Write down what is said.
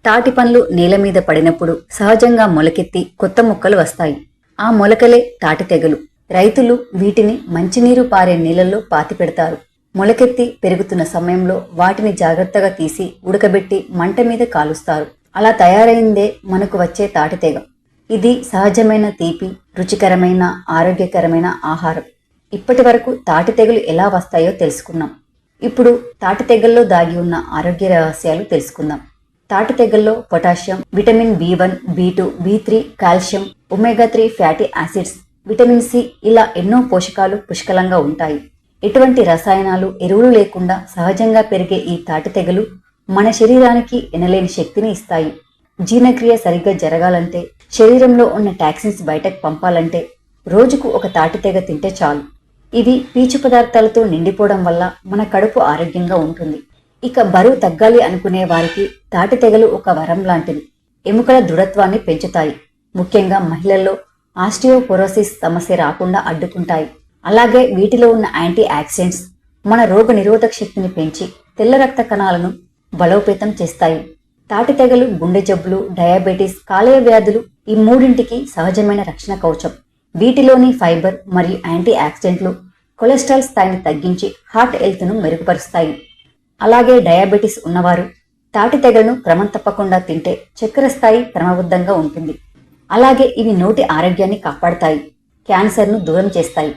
తాటి పండ్లు నేల మీద పడినప్పుడు సహజంగా మొలకెత్తి కొత్త మొక్కలు వస్తాయి. ఆ మొలకలే తాటి తెగలు. రైతులు వీటిని మంచినీరు పారే నీళ్లలో పాతిపెడతారు. మొలకెత్తి పెరుగుతున్న సమయంలో వాటిని జాగ్రత్తగా తీసి ఉడకబెట్టి మంట మీద కాలుస్తారు. అలా తయారైందే మనకు వచ్చే తాటి తెగ. ఇది సహజమైన తీపి, రుచికరమైన, ఆరోగ్యకరమైన ఆహారం. ఇప్పటి వరకు తాటి తెగలు ఎలా వస్తాయో తెలుసుకున్నాం. ఇప్పుడు తాటి తెగల్లో దాగి ఉన్న ఆరోగ్య రహస్యాలు తెలుసుకుందాం. తాటి తెగల్లో potassium, vitamin B1, B2, B3, calcium, omega 3 fatty acids, vitamin C ఇలా ఎన్నో పోషకాలు పుష్కలంగా ఉంటాయి. ఎటువంటి రసాయనాలు, ఎరువులు లేకుండా సహజంగా పెరిగే ఈ తాటి తెగలు మన శరీరానికి ఎనలేని శక్తిని ఇస్తాయి. జీర్ణక్రియ సరిగ్గా జరగాలంటే, శరీరంలో ఉన్న టాక్సిన్స్ బయటకు పంపాలంటే రోజుకు ఒక తాటి తెగ తింటే చాలు. ఇవి పీచు పదార్థాలతో నిండిపోవడం వల్ల మన కడుపు ఆరోగ్యంగా ఉంటుంది. ఇక బరువు తగ్గాలి అనుకునే వారికి తాటి తెగలు ఒక వరం లాంటివి. ఎముకల దృఢత్వాన్ని పెంచుతాయి. ముఖ్యంగా మహిళల్లో ఆస్టియోపోరోసిస్ సమస్య రాకుండా అడ్డుకుంటాయి. అలాగే వీటిలో ఉన్న యాంటీ ఆక్సిడెంట్స్ మన రోగ నిరోధక శక్తిని పెంచి తెల్ల రక్త కణాలను బలోపేతం చేస్తాయి. తాటి తెగలు గుండె జబ్బులు, డయాబెటీస్, కాలేయ వ్యాధులు ఈ మూడింటికి సహజమైన రక్షణ కవచం. వీటిలోని ఫైబర్ మరియు యాంటీ ఆక్సిడెంట్లు కొలెస్ట్రాల్ స్థాయిని తగ్గించి హార్ట్ హెల్త్ను మెరుగుపరుస్తాయి. అలాగే డయాబెటీస్ ఉన్నవారు తాటి తెగలను క్రమం తప్పకుండా తింటే చక్కెర స్థాయి క్రమబద్ధంగా ఉంటుంది. అలాగే ఇవి నోటి ఆరోగ్యాన్ని కాపాడతాయి, క్యాన్సర్ను దూరం చేస్తాయి.